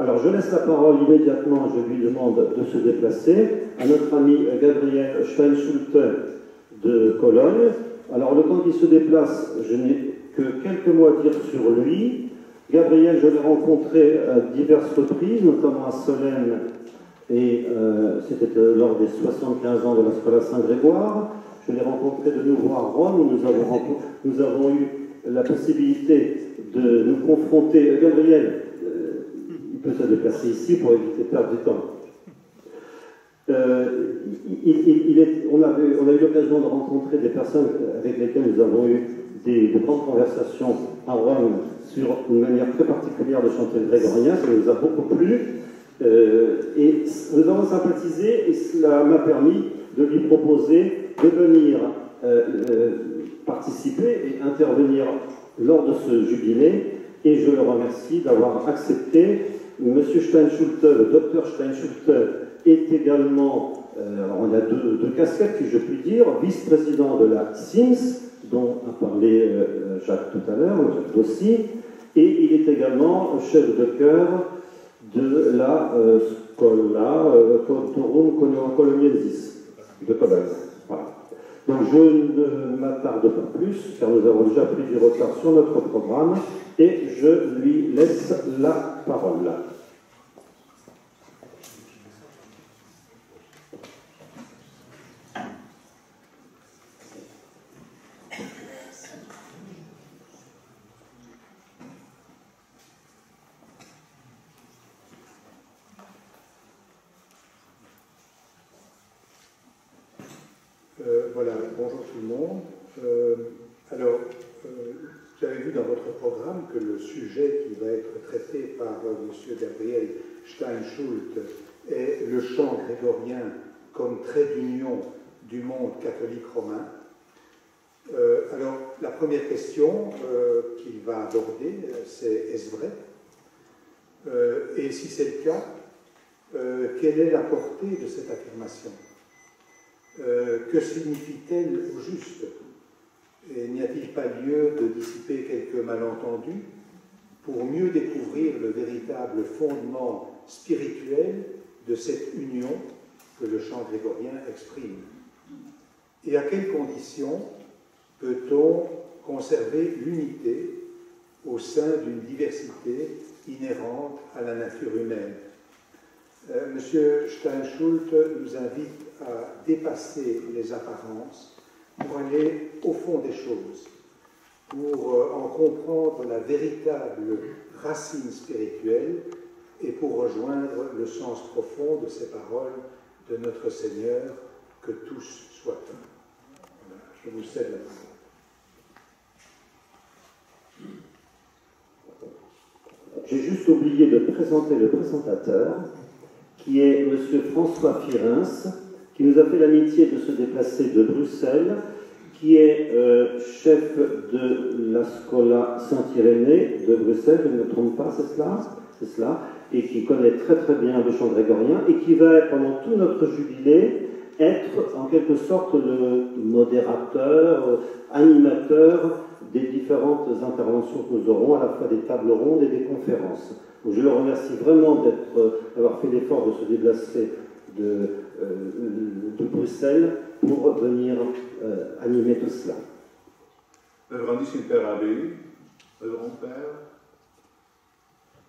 Alors, je laisse la parole immédiatement, je lui demande de se déplacer, à notre ami Gabriel Steinschulte de Cologne. Alors, le temps qu'il se déplace, je n'ai que quelques mots à dire sur lui. Gabriel, je l'ai rencontré à diverses reprises, notamment à Solène, et c'était lors des 75 ans de la Scola Saint-Grégoire. Je l'ai rencontré de nouveau à Rome, où nous avons eu la possibilité de nous confronter. Gabriel, il peut se déplacer ici pour éviter de perdre du temps. On a eu l'occasion de rencontrer des personnes avec lesquelles nous avons eu de grandes conversations à Rome sur une manière très particulière de chanter le grégorien, ça nous a beaucoup plu. Et nous avons sympathisé et cela m'a permis de lui proposer de venir participer et intervenir lors de ce jubilé. Et je le remercie d'avoir accepté. Monsieur Steinschulte, le docteur Steinschulte, est également, alors on a deux casquettes, si je puis dire, vice-président de la SIMS, dont a parlé Jacques tout à l'heure, Jacques Dossi, et il est également chef de chœur de la Scola Cantorum Coloniensis de Cologne. Voilà. Donc je ne m'attarde pas plus, car nous avons déjà pris du retard sur notre programme, et je lui laisse la parole. Voilà, bonjour tout le monde. Vous avez vu dans votre programme que le sujet qui va être traité par M. Gabriel Steinschulte est le chant grégorien comme trait d'union du monde catholique romain. Alors, la première question qu'il va aborder, c'est est-ce vrai? Et si c'est le cas, quelle est la portée de cette affirmation? Que signifie-t-elle au juste? Et n'y a-t-il pas lieu de dissiper quelques malentendus pour mieux découvrir le véritable fondement spirituel de cette union que le chant grégorien exprime? Et à quelles conditions peut-on conserver l'unité au sein d'une diversité inhérente à la nature humaine? Monsieur Steinschulte nous invite à dépasser les apparences pour aller au fond des choses, pour en comprendre la véritable racine spirituelle et pour rejoindre le sens profond de ces paroles de notre Seigneur, que tous soient un. Voilà, je vous cède la parole. J'ai juste oublié de présenter le présentateur, qui est M. François Firins, qui nous a fait l'amitié de se déplacer de Bruxelles, qui est chef de la Scola Saint-Irénée de Bruxelles, je ne me trompe pas, c'est cela, et qui connaît très très bien le chant grégorien, et qui va, pendant tout notre jubilé, être en quelque sorte le modérateur, animateur des différentes interventions que nous aurons, à la fois des tables rondes et des conférences. Donc je le remercie vraiment d'avoir fait l'effort de se déplacer de Bruxelles pour venir animer tout cela. Reverendissime Père Abbé, Révérend Père,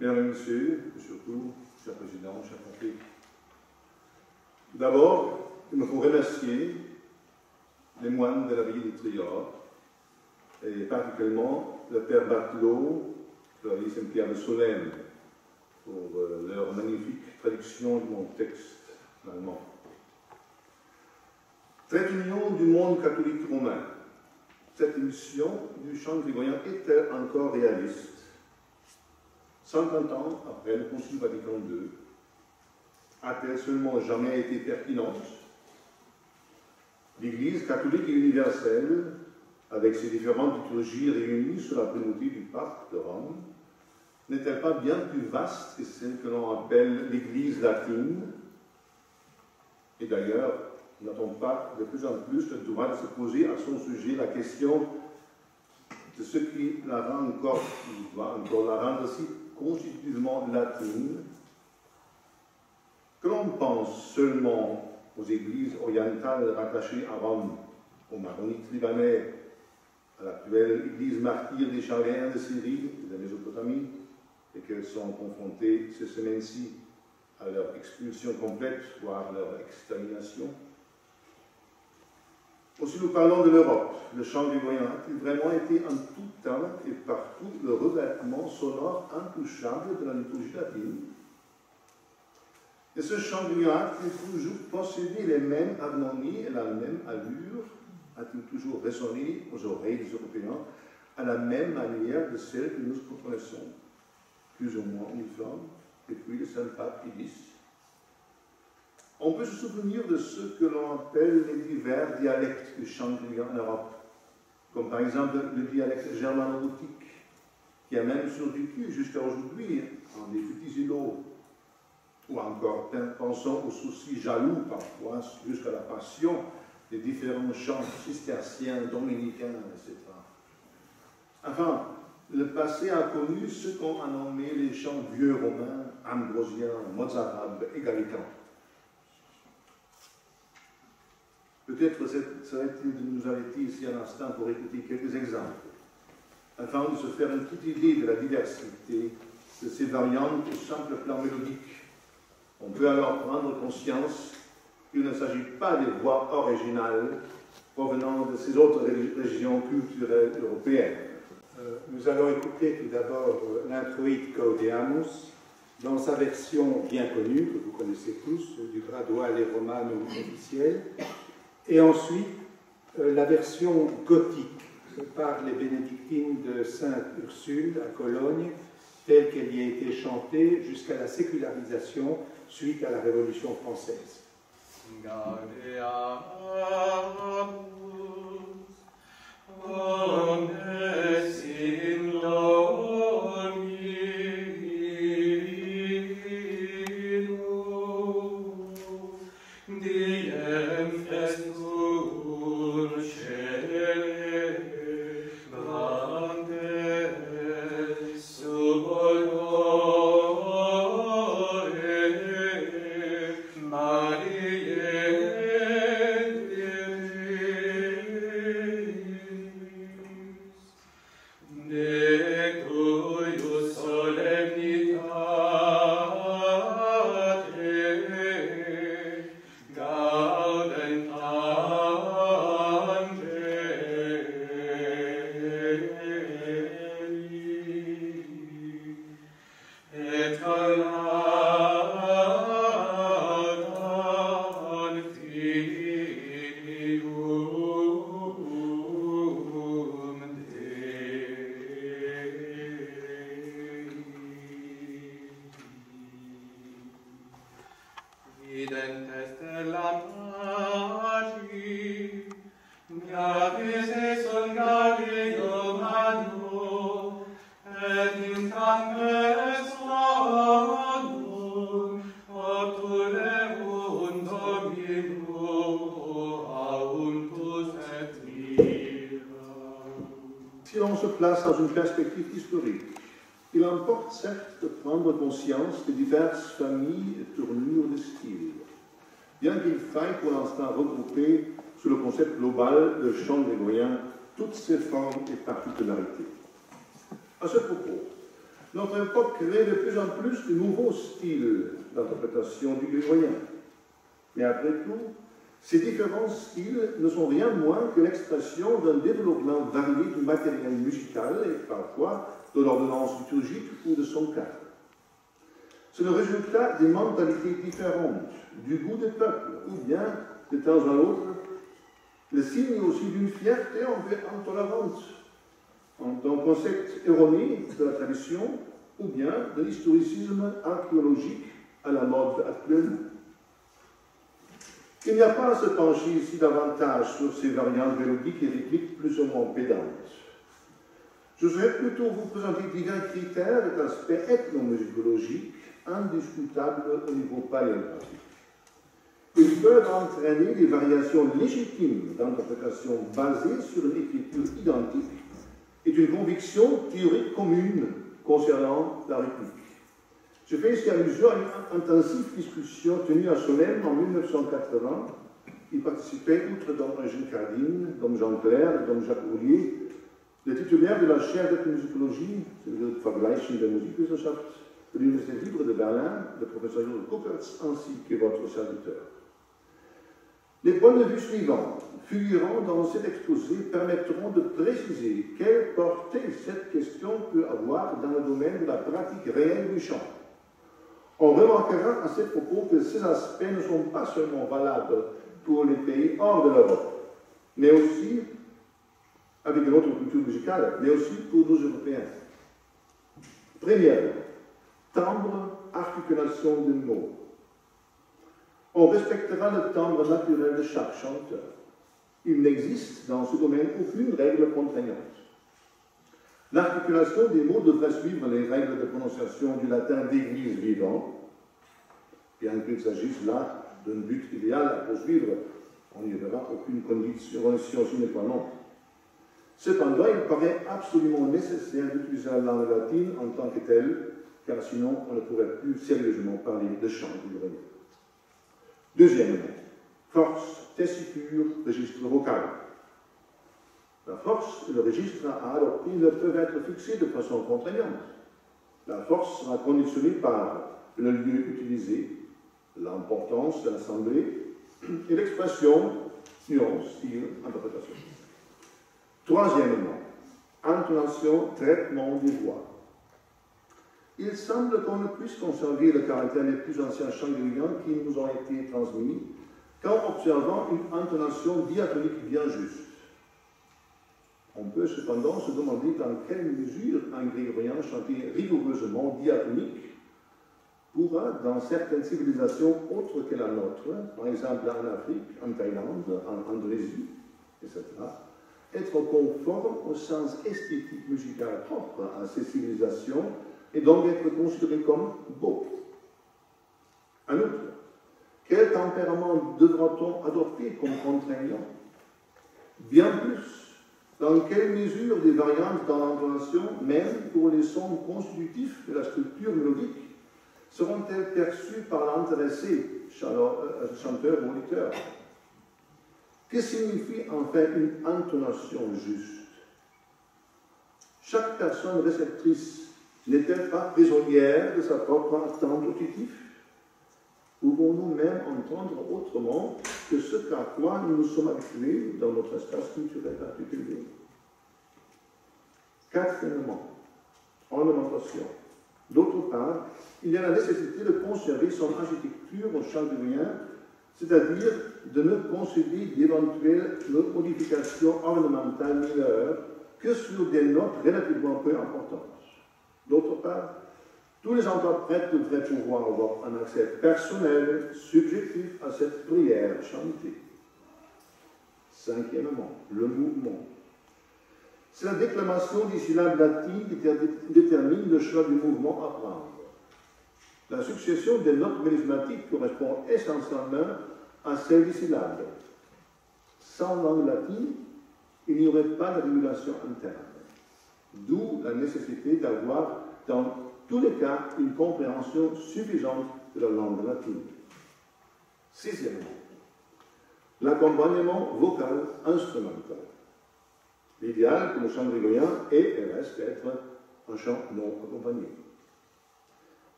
Mesdames et Messieurs, et surtout, cher Président, cher Pontife. D'abord, il me faut remercier les moines de l'abbaye de Trior, et particulièrement le Père Batelot de l'abbaye Saint-Pierre de Solène, pour leur magnifique traduction de mon texte en allemand. Trait d'union du monde catholique romain. Cette émission du chant grégorien était encore réaliste. 50 ans après le Concile Vatican II, a-t-elle seulement jamais été pertinente? L'Église catholique et universelle, avec ses différentes liturgies réunies sous la primauté du pape de Rome, n'est-elle pas bien plus vaste que celle que l'on appelle l'Église latine? Et d'ailleurs, n'a-t-on pas de plus en plus le droit de se poser à son sujet la question de ce qui la rend encore, qui doit encore la rendre si constitutivement latine, Que l'on pense seulement aux églises orientales rattachées à Rome, aux maronites libanais, à l'actuelle église martyre des Chaldéens de Syrie et de Mésopotamie, et qu'elles sont confrontées ces semaines-ci à leur expulsion complète, voire leur extermination. Ou si nous parlons de l'Europe, le chant grégorien a-t-il vraiment été en tout temps et partout le revêtement sonore intouchable de la liturgie latine? Et ce chant grégorien a-t-il toujours possédé les mêmes harmonies et la même allure? A-t-il toujours résonné aux oreilles des Européens à la même manière de celle que nous connaissons, plus ou moins uniforme, depuis le Saint-Pape X? On peut se souvenir de ce que l'on appelle les divers dialectes du chant grégorien en Europe, comme par exemple le dialecte germano-gothique, qui a même survécu jusqu'à aujourd'hui en des petits îlots, ou encore pensons aux soucis jaloux parfois jusqu'à la passion des différents chants cisterciens, dominicains, etc. Enfin, le passé a connu ce qu'on a nommé les chants vieux romains, ambrosiens, mozarabes et gallicans. Peut-être serait-il de nous arrêter ici un instant pour écouter quelques exemples, afin de se faire une petite idée de la diversité de ces variantes au simple plan mélodique. On peut alors prendre conscience qu'il ne s'agit pas des voix originales provenant de ces autres régions culturelles européennes. Nous allons écouter tout d'abord l'introïde Gaudeamus, dans sa version bien connue, que vous connaissez tous, du Graduale Romanum officiel, et ensuite la version gothique par les bénédictines de Sainte-Ursule à Cologne, telle qu'elle y a été chantée jusqu'à la sécularisation suite à la Révolution française. Si l'on se place dans une perspective historique, il importe certes de prendre conscience des diverses familles et tournures de style, bien qu'il faille pour l'instant regrouper sous le concept global de chant grégorien toutes ses formes et particularités. À ce propos, notre époque crée de plus en plus de nouveaux styles d'interprétation du grégorien. Mais après tout, ces différents styles ne sont rien moins que l'expression d'un développement varié du matériel musical et parfois de l'ordonnance liturgique ou de son cadre. C'est le résultat des mentalités différentes, du goût des peuples, ou bien, de temps à autre, le signe aussi d'une fierté intolérante, d'un concept erroné de la tradition, ou bien de l'historicisme archéologique à la mode actuelle. Il n'y a pas à se pencher ici davantage sur ces variantes mélodiques et rythmiques plus ou moins pédantes. Je souhaite plutôt vous présenter divers critères et aspects ethnomusicologiques indiscutables au niveau paléographique. Ils peuvent entraîner des variations légitimes d'interprétation basées sur une écriture identique et une conviction théorique commune concernant la rythmique. Je fais ici allusion à une intensive discussion tenue à Solesmes en 1980. Y participaient, outre Dom Eugène Cardine, Dom Jean Clair, Dom Jacques Houllier, les titulaires de la chaire d'ethnomusicologie, de Vergleichen der Musikwissenschaft, de l'Université libre de Berlin, le professeur Jürgen Kuppertz, ainsi que votre serviteur. Les points de vue suivants, figurant dans cet exposé, permettront de préciser quelle portée cette question peut avoir dans le domaine de la pratique réelle du chant. On remarquera à ce propos que ces aspects ne sont pas seulement valables pour les pays hors de l'Europe, mais aussi avec une autre culture musicale, mais aussi pour nous Européens. Premièrement, timbre, articulation de mots. On respectera le timbre naturel de chaque chanteur. Il n'existe dans ce domaine aucune règle contraignante. L'articulation des mots devrait suivre les règles de prononciation du latin d'église vivant, bien qu'il s'agisse là d'un but idéal à poursuivre. On n'y verra aucune condition sine qua non. Cependant, il paraît absolument nécessaire d'utiliser la langue latine en tant que telle, car sinon on ne pourrait plus sérieusement parler de chant grégorien. Deuxièmement, force, tessiture, registre vocal. La force et le registre à adopter ne peuvent être fixés de façon contraignante. La force sera conditionnée par le lieu utilisé, l'importance de l'assemblée et l'expression, nuance, style, interprétation. Troisièmement, intonation, traitement des voix. Il semble qu'on ne puisse conserver le caractère des plus anciens chants grégoriens qui nous ont été transmis qu'en observant une intonation diatonique bien juste. On peut cependant se demander dans quelle mesure un grégorien chanté rigoureusement diatonique pourra, dans certaines civilisations autres que la nôtre, par exemple en Afrique, en Thaïlande, en Indonésie, etc., être conforme au sens esthétique musical propre à ces civilisations et donc être considéré comme beau. En outre, quel tempérament devra-t-on adopter comme contraignant? Bien plus, dans quelle mesure des variantes dans l'intonation, même pour les sons constitutifs de la structure mélodique, seront-elles perçues par l'intéressé, chanteur ou auditeur? Que signifie en fait une intonation juste? Chaque personne réceptrice n'est-elle pas prisonnière de sa propre attente auditive? Pouvons-nous même entendre autrement que ce qu'à quoi nous nous sommes habitués dans notre espace culturel particulier? Quatrièmement, ornementation. D'autre part, il y a la nécessité de conserver son architecture au chant grégorien, c'est-à-dire de ne concéder d'éventuelles modifications ornementales mineures que sur des notes relativement peu importantes. D'autre part, tous les interprètes devraient pouvoir avoir un accès personnel, subjectif à cette prière chantée. Cinquièmement, le mouvement. C'est la déclamation des syllabes latines qui détermine le choix du mouvement à prendre. La succession des notes mélismatiques correspond essentiellement à celle des syllabes. Sans langue latine, il n'y aurait pas de régulation interne. D'où la nécessité d'avoir, dans tous les cas, une compréhension suffisante de la langue latine. Sixièmement, l'accompagnement vocal instrumental. L'idéal pour le chant grégorien est et reste d'être un chant non accompagné.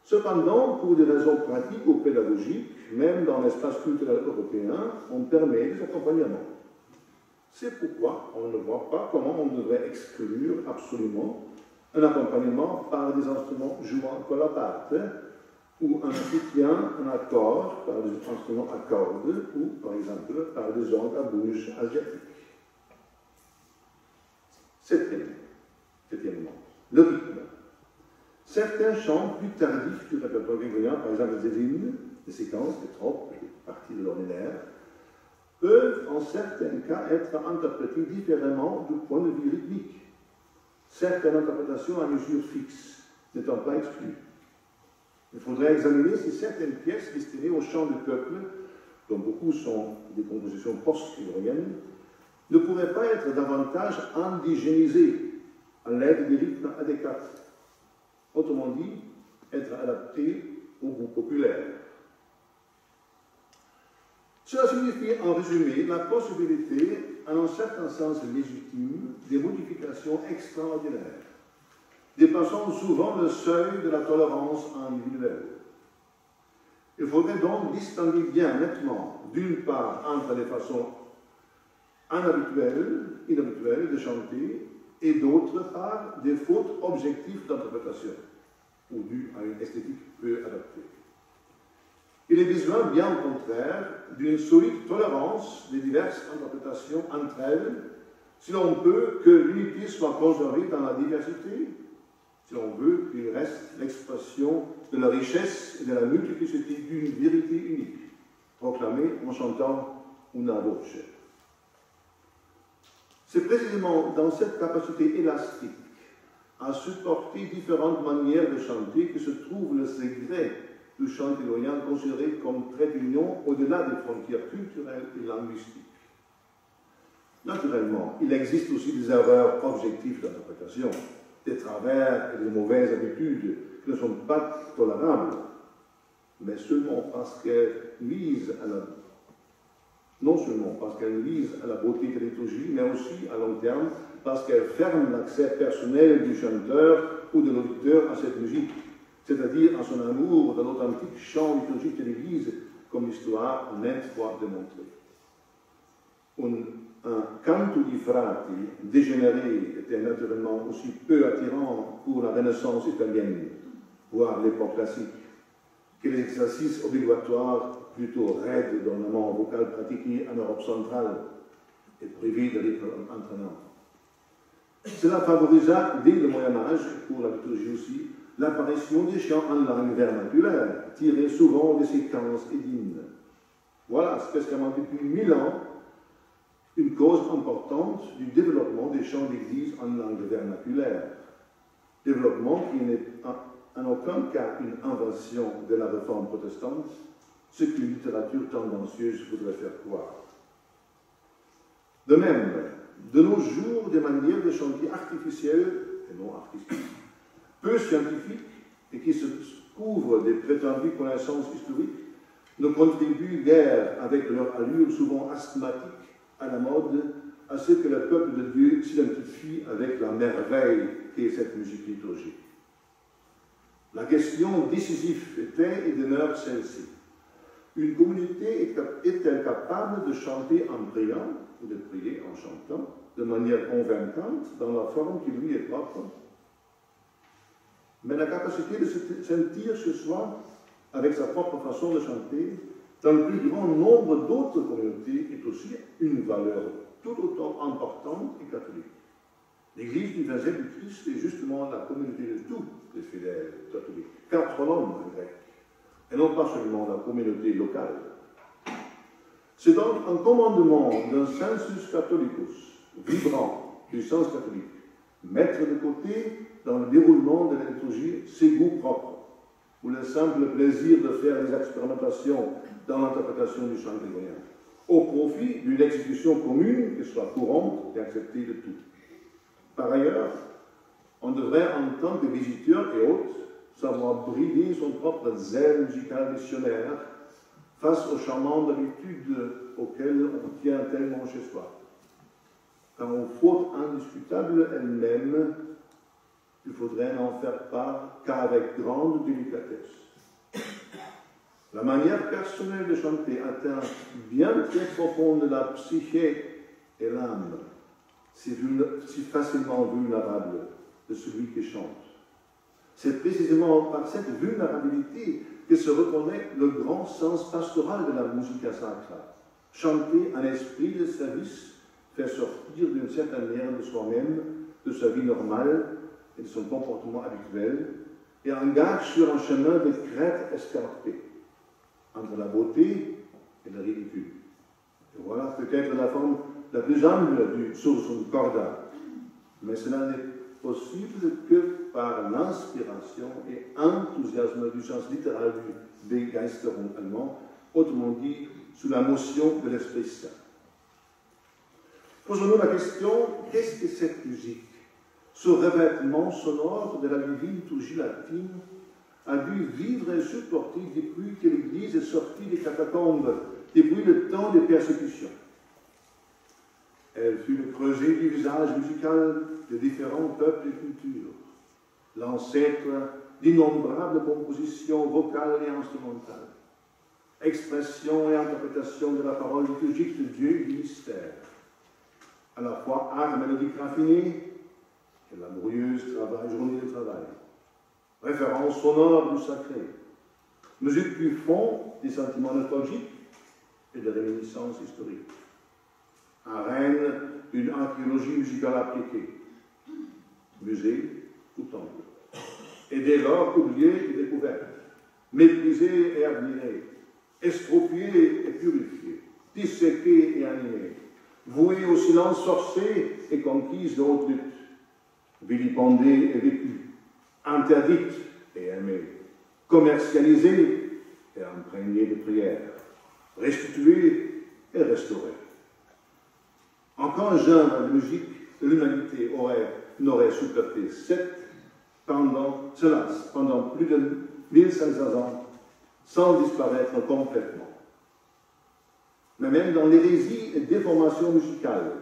Cependant, pour des raisons pratiques ou pédagogiques, même dans l'espace culturel européen, on permet des accompagnements. C'est pourquoi on ne voit pas comment on devrait exclure absolument un accompagnement par des instruments jouant con la parte, ou un soutien, un accord par des instruments à cordes, ou par exemple par des ongles à bouche asiatiques. Septièmement, le rythme. Certains chants plus tardifs du répertoire grégorien, par exemple des hymnes, des séquences, des tropes, des parties de l'ordinaire, peuvent en certains cas être interprétés différemment du point de vue rythmique. Certaines interprétations à mesure fixe n'étant pas exclues. Il faudrait examiner si certaines pièces destinées au chant du peuple, dont beaucoup sont des compositions post-grégoriennes, ne pourraient pas être davantage indigénisées à l'aide des rythmes adéquats. Autrement dit, être adapté au goût populaire. Cela signifie en résumé la possibilité, en un certain sens légitime, des modifications extraordinaires, dépassant souvent le seuil de la tolérance individuelle. Il faudrait donc distinguer bien nettement, d'une part, entre les façons inhabituelles de chanter, et d'autre part, des fautes objectives d'interprétation, ou dues à une esthétique peu adaptée. Il est besoin, bien au contraire, d'une solide tolérance des diverses interprétations entre elles, si l'on peut que l'unité soit conservée dans la diversité, si l'on veut qu'il reste l'expression de la richesse et de la multiplicité d'une vérité unique, proclamée en chantant una voce. C'est précisément dans cette capacité élastique à supporter différentes manières de chanter que se trouve le secret du chant grégorien considéré comme trait d'union au-delà des frontières culturelles et linguistiques. Naturellement, il existe aussi des erreurs objectives d'interprétation, des travers et des mauvaises habitudes qui ne sont pas tolérables, mais seulement parce qu'elles visent à la non seulement parce qu'elle vise à la beauté de la liturgie, mais aussi à long terme parce qu'elle ferme l'accès personnel du chanteur ou de l'auditeur à cette musique, c'est-à-dire à son amour de l'authentique chant liturgique de l'Église, comme l'histoire a maintes fois démontré. Un canto di frati dégénéré était naturellement aussi peu attirant pour la Renaissance italienne, voire l'époque classique, que les exercices obligatoires plutôt raides d'ornement vocal pratiqués en Europe centrale et privés de rythme entraînant. Cela favorisa, dès le Moyen-Âge, pour la liturgie aussi, l'apparition des chants en langue vernaculaire, tirés souvent des séquences et d'hymnes. Voilà, spécialement depuis 1000 ans, une cause importante du développement des chants d'église en langue vernaculaire. Développement qui n'est en aucun cas une invention de la réforme protestante, ce qu'une littérature tendancieuse voudrait faire croire. De même, de nos jours, des manières de chanter artificielles et non artistiques, peu scientifiques et qui se couvrent des prétendues connaissances historiques, ne contribuent guère, avec leur allure souvent asthmatique, à la mode, à ce que le peuple de Dieu s'identifie avec la merveille qu'est cette musique liturgique. La question décisive était et demeure celle-ci. Une communauté est-elle capable de chanter en priant, ou de prier en chantant, de manière convaincante, dans la forme qui lui est propre? Mais la capacité de se sentir chez soi, avec sa propre façon de chanter, dans le plus grand nombre d'autres communautés, est aussi une valeur tout autant importante et catholique. L'Église du XXe du Christ est justement la communauté de tous les fidèles catholiques, 4 langues en grec, et non pas seulement la communauté locale. C'est donc un commandement d'un sensus catholicus, vibrant du sens catholique, mettre de côté, dans le déroulement de la liturgie, ses goûts propres, ou le simple plaisir de faire des expérimentations dans l'interprétation du chant grégorien, au profit d'une exécution commune qui soit courante et acceptée de tous. Par ailleurs, on devrait, en tant que visiteur et hôte, savoir brider son propre zèle musical missionnaire face aux charmantes habitudes auxquelles on tient tellement chez soi. Car aux fautes indiscutables elles-mêmes, il faudrait n'en faire part qu'avec grande délicatesse. La manière personnelle de chanter atteint bien très profond de la psyché et l'âme, si facilement vulnérable de celui qui chante. C'est précisément par cette vulnérabilité que se reconnaît le grand sens pastoral de la musica sacra. Chanter un esprit de service fait sortir d'une certaine manière de soi-même, de sa vie normale et de son comportement habituel, et engage sur un chemin de crête escarpée, entre la beauté et le ridicule. Et voilà peut-être la forme la plus humble du sursum corda, mais cela n'est possible que par l'inspiration et enthousiasme du sens littéral du Begeisterung allemand, autrement dit, sous la motion de l'Esprit Saint. Posons-nous la question, qu'est-ce que cette musique, ce revêtement sonore de la divine liturgie latine, a dû vivre et supporter depuis que l'Église est sortie des catacombes, depuis le temps des persécutions. Elle fut le creuset du visage musical de différents peuples et cultures, l'ancêtre d'innombrables compositions vocales et instrumentales, expression et interprétation de la parole liturgique de Dieu et du mystère, à la fois art mélodique raffiné et laborieuse journée de travail, référence sonore du sacré, musique du fond des sentiments nostalgiques et des réminiscences historiques, arène d'une archéologie musicale appliquée, musée ou temple, et dès lors oubliée et découverte, méprisée et admirée, estropiée et purifiée, disséquée et animée, vouée au silence forcé et conquise de haute lutte, vilipendée et vécue, interdite et aimée, commercialisée et imprégnée de prière, restituée et restaurée. Encore un genre de musique de l'humanité n'aurait supporté pendant plus de 1500 ans, sans disparaître complètement. Mais même dans l'hérésie et déformation musicale,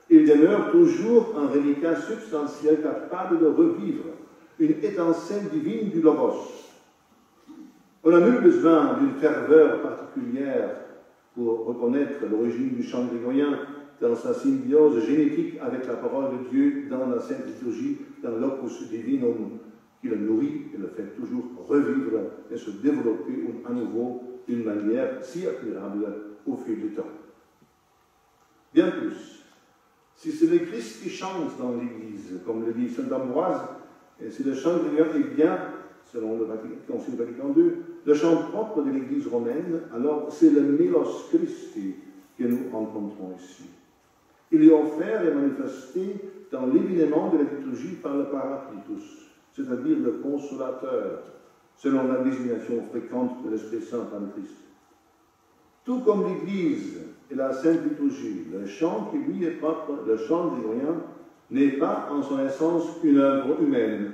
il demeure toujours un reliquat substantiel capable de revivre une étincelle divine du Logos. On n'a nul besoin d'une ferveur particulière pour reconnaître l'origine du chant grégorien dans sa symbiose génétique avec la parole de Dieu dans la Sainte Liturgie, dans l'Opus Divinum, qui le nourrit et le fait toujours revivre et se développer à nouveau d'une manière si admirable au fil du temps. Bien plus, si c'est le Christ qui chante dans l'Église, comme le dit saint Ambroise, et si le chant grégorien est bien, selon le Concile Vatican II, le chant propre de l'Église romaine, alors c'est le Melos Christi que nous rencontrons ici. Il est offert et manifesté dans l'événement de la liturgie par le Paraclitus, c'est-à-dire le consolateur, selon la désignation fréquente de l'Esprit Saint par le Christ. Tout comme l'Église et la Sainte Liturgie, le chant qui lui est propre, le chant grégorien, n'est pas en son essence une œuvre humaine.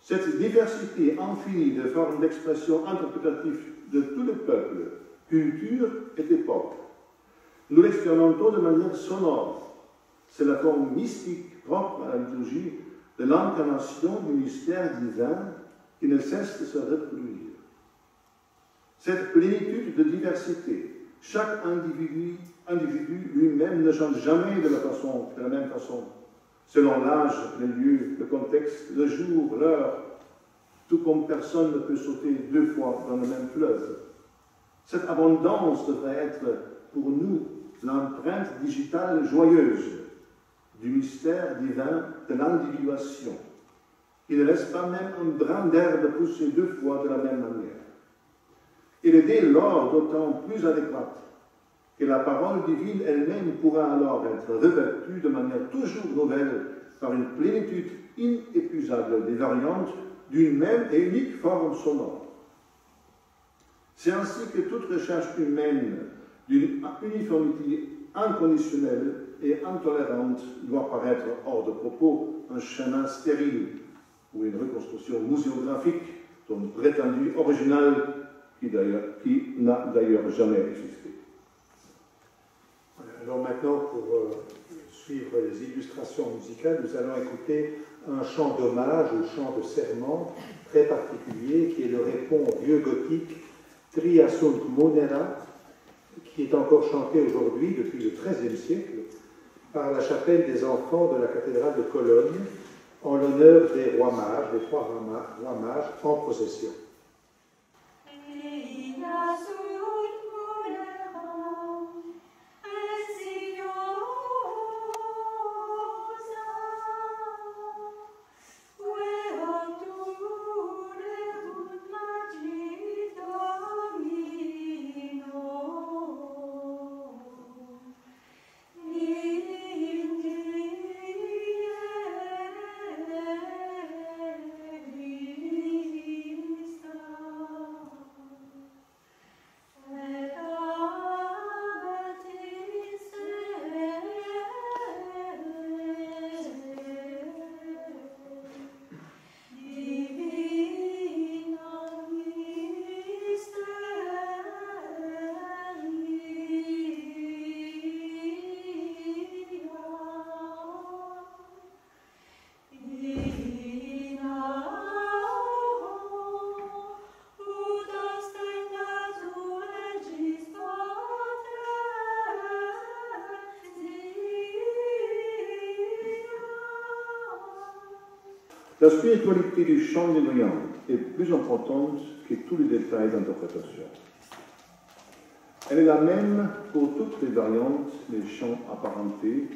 Cette diversité infinie de formes d'expression interprétative de tous les peuples, cultures et époques, nous l'expérimentons de manière sonore. C'est la forme mystique propre à la liturgie de l'incarnation du mystère divin qui ne cesse de se reproduire. Cette plénitude de diversité, chaque individu lui-même ne change jamais de la même façon, selon l'âge, le lieu, le contexte, le jour, l'heure, tout comme personne ne peut sauter 2 fois dans le même fleuve. Cette abondance devrait être pour nous l'empreinte digitale joyeuse du mystère divin de l'individuation, qui ne laisse pas même un brin d'herbe pousser 2 fois de la même manière. Il est dès lors d'autant plus adéquate que la parole divine elle-même pourra alors être revêtue de manière toujours nouvelle par une plénitude inépuisable des variantes d'une même et unique forme sonore. C'est ainsi que toute recherche humaine d'une uniformité inconditionnelle et intolérante doit paraître hors de propos, un chemin stérile ou une reconstruction muséographique d'un prétendu original qui n'a d'ailleurs jamais existé. Alors maintenant, pour suivre les illustrations musicales, nous allons écouter un chant d'hommage ou chant de serment très particulier qui est le répond vieux gothique Tria sunt Monera, qui est encore chanté aujourd'hui depuis le XIIIe siècle par la chapelle des enfants de la cathédrale de Cologne en l'honneur des rois mages, des 3 rois mages en procession. La spiritualité du chant grégorien est plus importante que tous les détails d'interprétation. Elle est la même pour toutes les variantes des chants apparentés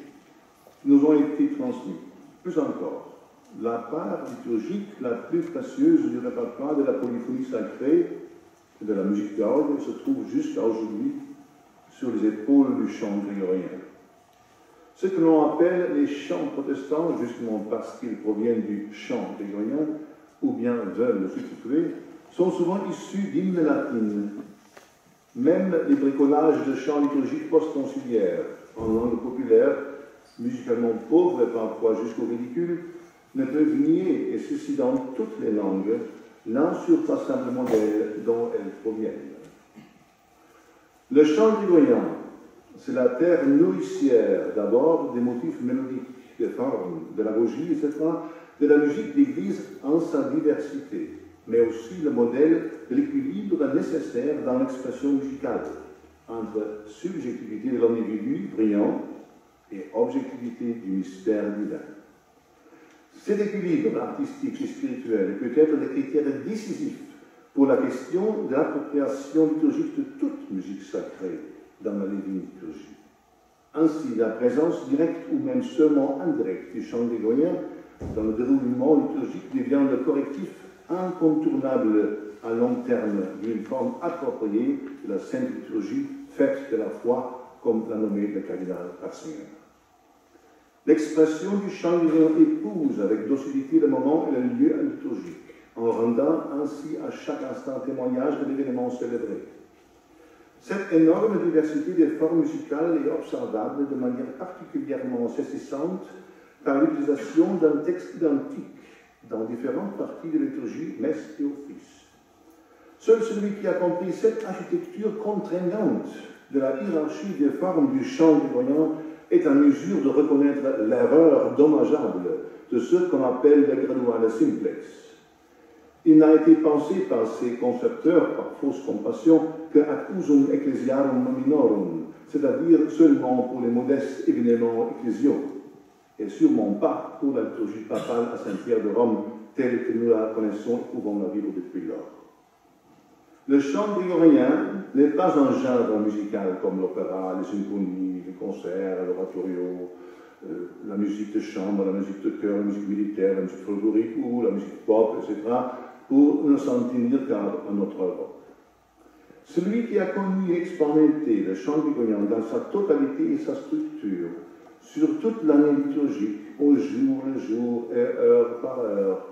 qui nous ont été transmis. Plus encore, la part liturgique la plus précieuse du répertoire de la polyphonie sacrée et de la musique d'orgue se trouve jusqu'à aujourd'hui sur les épaules du chant grégorien. Ce que l'on appelle les chants protestants, justement parce qu'ils proviennent du chant grégorien, ou bien veulent le substituer, sont souvent issus d'hymnes latines. Même les bricolages de chants liturgiques post-conciliaires, en langue populaire, musicalement pauvres et parfois jusqu'au ridicule, ne peuvent nier, et ceci dans toutes les langues, l'insurpassable modèle dont elles proviennent. Le chant grégorien, c'est la terre nourricière, d'abord des motifs mélodiques, des formes, de la logie, etc., de la musique d'Église en sa diversité, mais aussi le modèle de l'équilibre nécessaire dans l'expression musicale, entre subjectivité de l'individu brillant et objectivité du mystère divin. Cet équilibre artistique et spirituel peut être le critère décisif pour la question de l'appropriation liturgique de toute musique sacrée dans la divine liturgie. Ainsi, la présence directe ou même seulement indirecte du chant grégorien dans le déroulement liturgique devient le correctif incontournable à long terme d'une forme appropriée de la sainte liturgie faite de la foi, comme l'a nommé le cardinal Ratzinger. L'expression du chant grégorien épouse avec docilité le moment et le lieu liturgique, en rendant ainsi à chaque instant témoignage de l'événement célébré. Cette énorme diversité des formes musicales est observable de manière particulièrement saisissante par l'utilisation d'un texte identique dans différentes parties de liturgie, messe et office. Seul celui qui a compris cette architecture contraignante de la hiérarchie des formes du chant grégorien est en mesure de reconnaître l'erreur dommageable de ce qu'on appelle le graduale simplex. Il n'a été pensé par ses concepteurs, par fausse compassion, que accusum ecclesiarum minorum, c'est-à-dire seulement pour les modestes événements ecclésiaux, et sûrement pas pour la liturgie papale à Saint-Pierre de Rome, telle que nous la connaissons et pouvons la vivre depuis lors. Le chant grégorien n'est pas un genre musical comme l'opéra, les symphonies, les concerts, l'oratorio, la musique de chambre, la musique de chœur, la musique militaire, la musique folklorique ou la musique pop, etc., pour ne s'en tenir qu'à notre Europe. Celui qui a connu et expérimenté le chant grégorien dans sa totalité et sa structure, sur toute l'année liturgique, au jour le jour et heure par heure,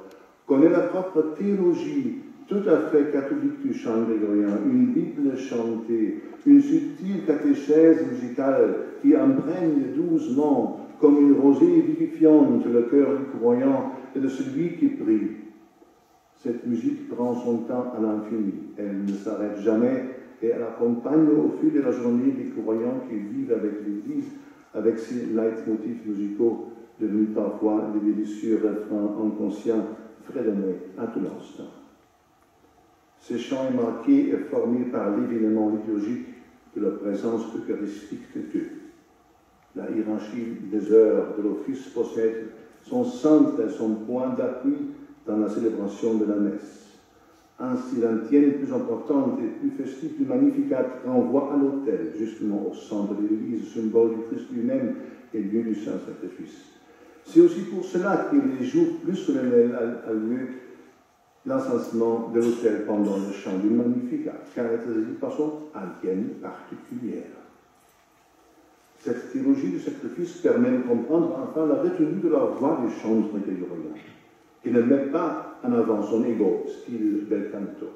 connaît la propre théologie tout à fait catholique du chant grégorien, une Bible chantée, une subtile catéchèse musicale qui imprègne doucement comme une rosée vivifiante le cœur du croyant et de celui qui prie. Cette musique prend son temps à l'infini, elle ne s'arrête jamais et elle accompagne au fil de la journée les croyants qui vivent avec l'Église, avec ses leitmotifs musicaux devenus parfois des délicieux refrains inconscients fredonnés à tout l'instant. Ce chant est marqué et formé par l'événement liturgique de la présence eucharistique de Dieu. La hiérarchie des heures de l'office possède son centre et son point d'appui dans la célébration de la messe. Ainsi, l'antienne plus importante et plus festive du Magnificat renvoie à l'autel, justement au centre de l'Église, symbole du Christ lui-même et lieu du Saint-Sacrifice. C'est aussi pour cela que les jours plus solennels a lieu l'encensement de l'autel pendant le chant du Magnificat, caractérisé par son antienne particulière. Cette théologie du sacrifice permet de comprendre enfin la retenue de la voix du chant grégorien, qui ne met pas en avant son ego, style bel canto.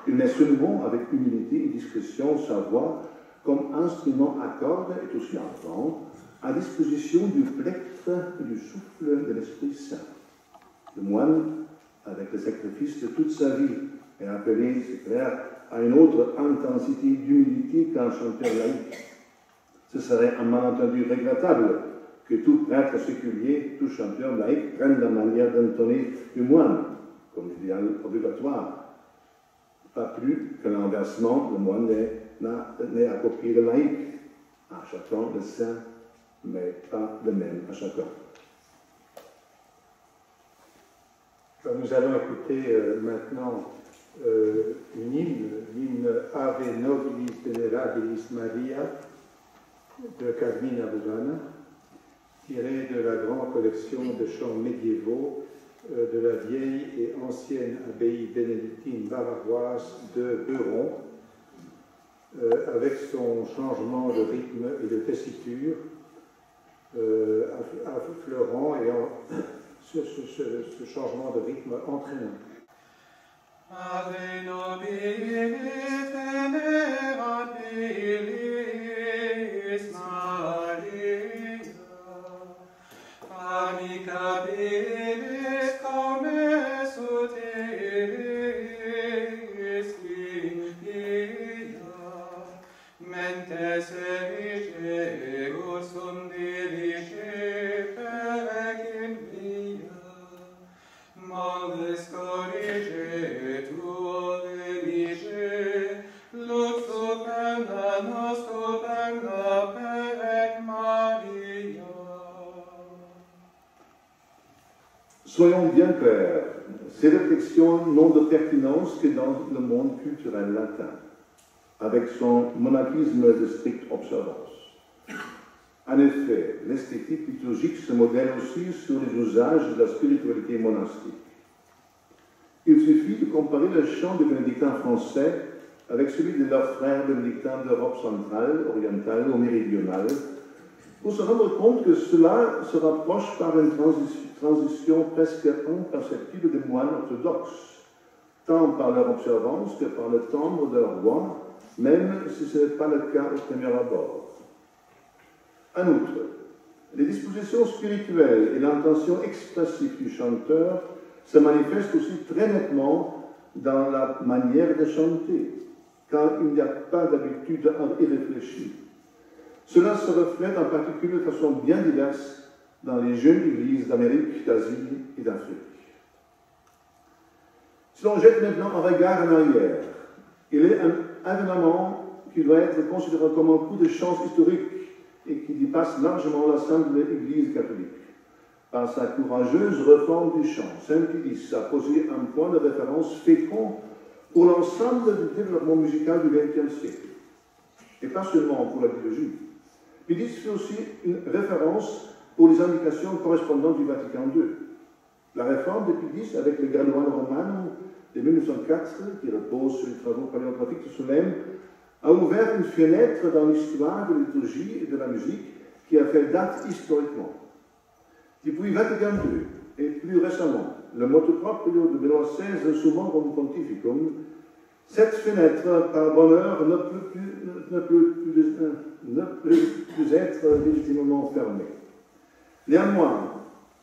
Il met seulement avec humilité et discrétion sa voix comme instrument à cordes et aussi en vent, à disposition du plectre et du souffle de l'Esprit Saint. Le moine, avec le sacrifice de toute sa vie, est appelé, c'est clair, à une autre intensité d'humilité qu'un chanteur laïque. Ce serait un malentendu regrettable que tout prêtre séculier, tout chanteur laïque prenne la manière d'entonner du moine, comme idéal obligatoire. Pas plus que l'inversement, le moine n'est à copier le laïque. À chacun le saint, mais pas le même à chacun. Nous allons écouter maintenant l'hymne Ave Nobilis Venerabilis Maria de Carmina Burana, tiré de la grande collection de chants médiévaux de la vieille et ancienne abbaye bénédictine bavaroise de Beuron, avec son changement de rythme et de tessiture affleurant et ce changement de rythme entraînant. Ave nobilis venerabilis Maria, amicabilis comes utilis Limpia, mentes erice ursum dirice pecin via, moles corrige tuo velice, lux stupenda nos stupenda pec Maria. Soyons bien clairs, ces réflexions n'ont de pertinence que dans le monde culturel latin, avec son monachisme de stricte observance. En effet, l'esthétique liturgique se modèle aussi sur les usages de la spiritualité monastique. Il suffit de comparer le chant des bénédictins français avec celui de leurs frères bénédictins d'Europe centrale, orientale ou méridionale, pour se rendre compte que cela se rapproche par une transition presque imperceptible des moines orthodoxes, tant par leur observance que par le timbre de leur voix, même si ce n'est pas le cas au premier abord. En outre, les dispositions spirituelles et l'intention expressive du chanteur se manifestent aussi très nettement dans la manière de chanter, car il n'y a pas d'habitude irréfléchie. Cela se reflète en particulier de façon bien diverse dans les jeunes églises d'Amérique, d'Asie et d'Afrique. Si l'on jette maintenant un regard en arrière, il est un événement qui doit être considéré comme un coup de chance historique et qui dépasse largement la simple Église catholique. Par sa courageuse réforme du chant, Saint Pie a posé un point de référence fécond pour l'ensemble du développement musical du XXe siècle, et pas seulement pour la liturgie. Pie fait aussi une référence pour les indications correspondantes du Vatican II. La réforme de Pie avec le Granduam Romanum de 1904, qui repose sur les travaux paléographiques de Solesmes, a ouvert une fenêtre dans l'histoire de la liturgie et de la musique qui a fait date historiquement. Depuis Vatican II, et plus récemment, le motu proprio de Benoît XVI, Summorum Pontificum, cette fenêtre, par bonheur, ne peut plus être légitimement fermée. Néanmoins,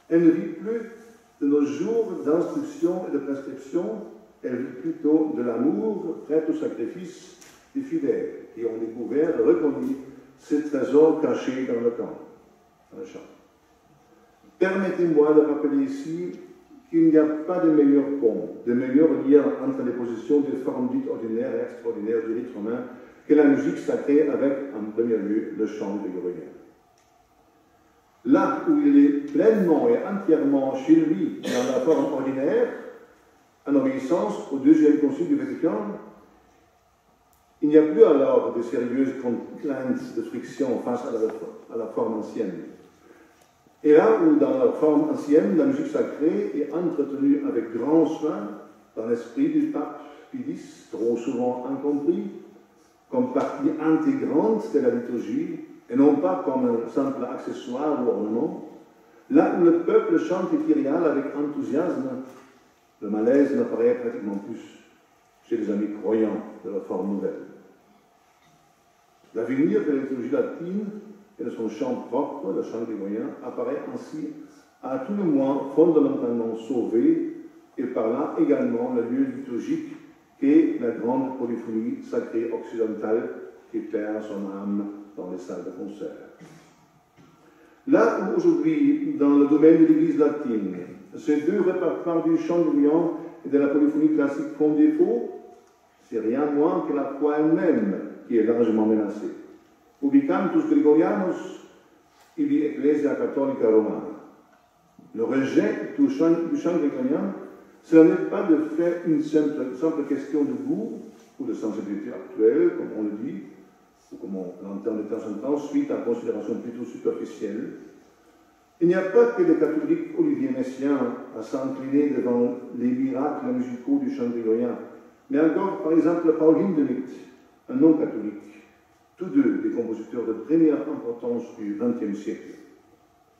elle ne vit plus de nos jours d'instruction et de prescription, elle vit plutôt de l'amour prêt au sacrifice des fidèles qui ont découvert et reconnu ces trésors cachés dans le camp, dans le champ. Permettez-moi de rappeler ici qu'il n'y a pas de meilleur pont, de meilleur lien entre les positions des formes dites ordinaires et extraordinaires du rite romain que la musique sacrée avec, en premier lieu, le chant grégorien. Là où il est pleinement et entièrement chez lui dans la forme ordinaire, en obéissance au deuxième concile du Vatican, il n'y a plus alors de sérieuses contraintes de friction face à la forme ancienne. Et là où, dans la forme ancienne, la musique sacrée est entretenue avec grand soin, dans l'esprit du pape Pie X, trop souvent incompris, comme partie intégrante de la liturgie, et non pas comme un simple accessoire ou ornement, là où le peuple chante les kyriales avec enthousiasme, le malaise n'apparaît pratiquement plus chez les amis croyants de la forme nouvelle. L'avenir de la liturgie latine et de son chant propre, le chant grégorien, apparaît ainsi à tout le moins fondamentalement sauvé, et par là également le lieu liturgique qu'est la grande polyphonie sacrée occidentale qui perd son âme dans les salles de concert. Là où aujourd'hui, dans le domaine de l'Église latine, ces deux répertoires du chant grégorien et de la polyphonie classique font défaut, c'est rien moins que la foi elle-même qui est largement menacée. Ubi cantus Gregorianus, ibi Ecclesia Catholica Romana. Le rejet du chant grégorien Ce n'est pas de faire une simple question de goût ou de sensibilité actuelle, comme on le dit, ou comme on l'entend de temps en temps, suite à considération plutôt superficielle. Il n'y a pas que le catholique Olivier Messiaen à s'incliner devant les miracles musicaux du chant grégorien, mais encore, par exemple, Paul Hindemith, un non-catholique, tous deux des compositeurs de première importance du XXe siècle.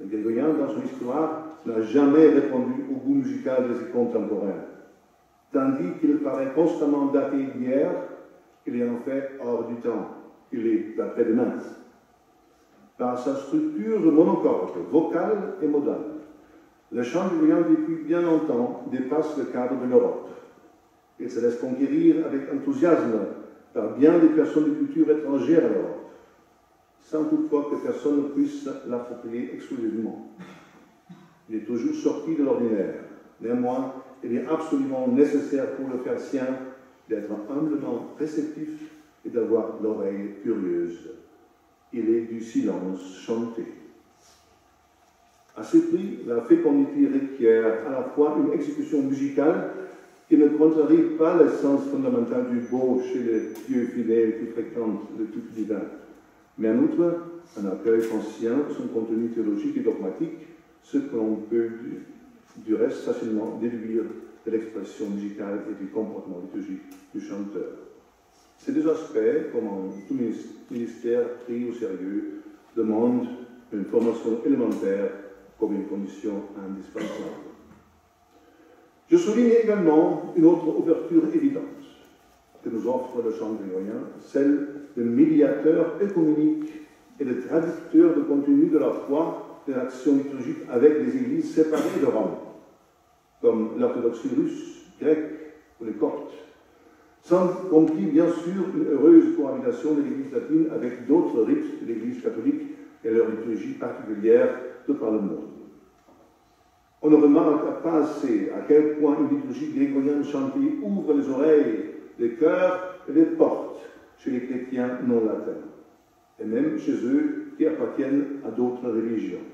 Le grégorien, dans son histoire, n'a jamais répondu au goût musical de ses contemporains, tandis qu'il paraît constamment daté d'hier, il est en fait hors du temps, il est d'après-demain. Par sa structure monocorde, vocale et modale, le chant grégorien depuis bien longtemps dépasse le cadre de l'Europe. Il se laisse conquérir avec enthousiasme par bien des personnes de culture étrangères à l'Europe, sans toutefois que personne ne puisse l'approprier exclusivement. Il est toujours sorti de l'ordinaire. Néanmoins, il est absolument nécessaire pour le faire sien d'être humblement réceptif et d'avoir l'oreille curieuse. Il est du silence chanté. À ce prix, la fécondité requiert à la fois une exécution musicale qui ne contrarie pas l'essence fondamentale du beau chez les dieux fidèles qui fréquentent le culte divin, mais en outre, un accueil conscient de son contenu théologique et dogmatique, ce que l'on peut du reste facilement déduire de l'expression musicale et du comportement liturgique du chanteur. Ces deux aspects, comme tout ministère pris au sérieux, demandent une formation élémentaire comme une condition indispensable. Je souligne également une autre ouverture évidente que nous offre le chant grégorien, celle de médiateur œcuménique et de traducteur de contenu de la foi et de l'action liturgique avec les églises séparées de Rome, comme l'orthodoxie russe, grecque ou les coptes, sans compris bien sûr une heureuse cohabitation de l'Église latine avec d'autres rites de l'Église catholique et leur liturgie particulière de par le monde. On ne remarque pas assez à quel point une liturgie grégorienne chantée ouvre les oreilles, les cœurs et les portes chez les chrétiens non latins, et même chez eux qui appartiennent à d'autres religions.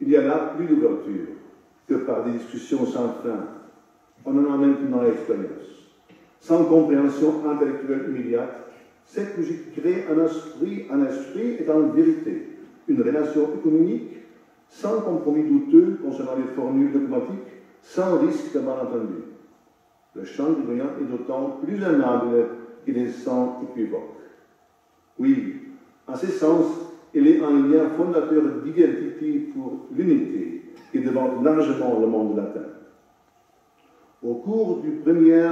Il y a là plus d'ouverture que par des discussions sans fin. On en a maintenant l'expérience. Sans compréhension intellectuelle immédiate, cette musique crée un esprit et en vérité une relation économique sans compromis douteux concernant les formules dogmatiques, sans risque de malentendu. Le chant grégorien est d'autant plus aimable qu'il est sans équivoque. Oui, en ce sens, il est un lien fondateur d'identité pour l'unité qui demande largement le monde latin. Au cours du premier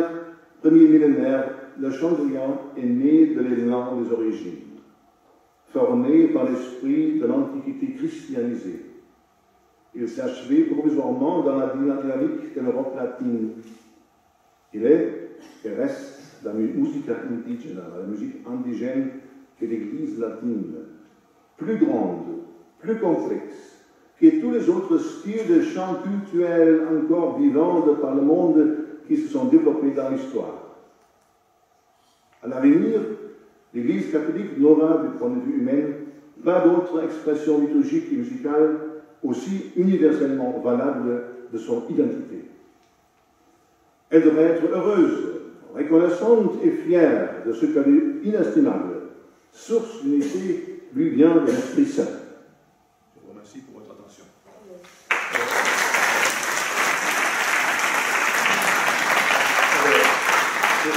millénaire, le chant grégorien est né de l'élan des origines, formé par l'esprit de l'Antiquité christianisée. Il s'est achevé provisoirement dans la dynamique de l'Europe latine. Il est et reste la musica indigena, la musique indigène que l'Église latine, plus grande, plus complexe que tous les autres styles de chant cultuels encore vivants de par le monde qui se sont développés dans l'histoire. À l'avenir, l'Église catholique n'aura, du point de vue humain, pas d'autre expression liturgique et musicale aussi universellement valable de son identité. Elle devrait être heureuse, reconnaissante et fière de ce qu'elle est inestimable, source d'unité lui vient de l'Esprit Saint. Je vous remercie pour votre attention.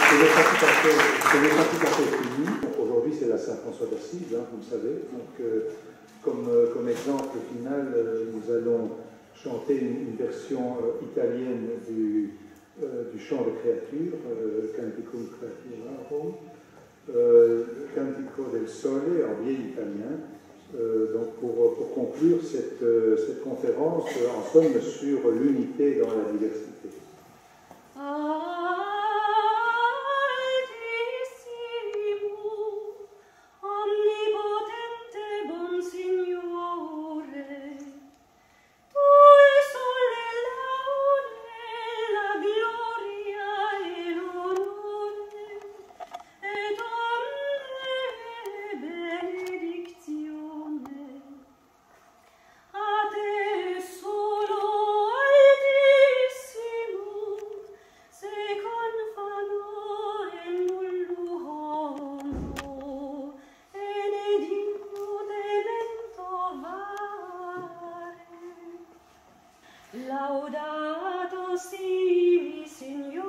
Ce n'est pas tout à fait fini. Aujourd'hui, c'est la Saint-François d'Assise, vous le savez. Donc, comme exemple final, nous allons chanter une version italienne du chant de créature, Cantico Creaturarum, Cantico del Sole en vieil italien. Donc pour conclure cette conférence, en somme, sur l'unité dans la diversité. A te solo altissimo Beato simi, Signore,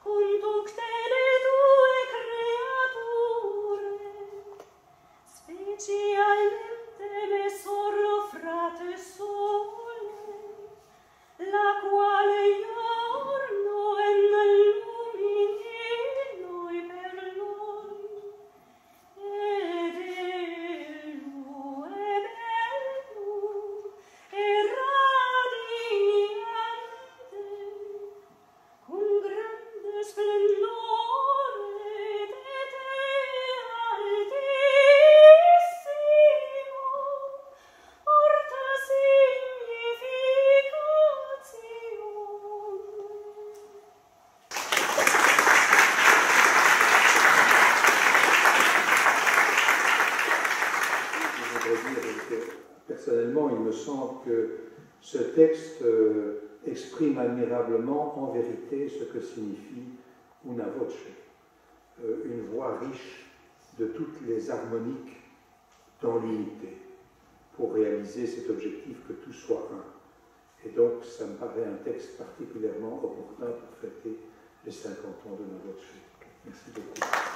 conducte le tue creature, specialmente me sorlo frate sole, la quale giorno e nel luminino e per noi, ed ello è bello e radiante, con grande splendore de te altissimo, porta Personnellement, il me semble que ce texte exprime admirablement en vérité ce que signifie una voce, une voix riche de toutes les harmoniques dans l'unité, pour réaliser cet objectif que tout soit un. Et donc, ça me paraît un texte particulièrement opportun pour fêter les 50 ans de Una Voce. Merci beaucoup.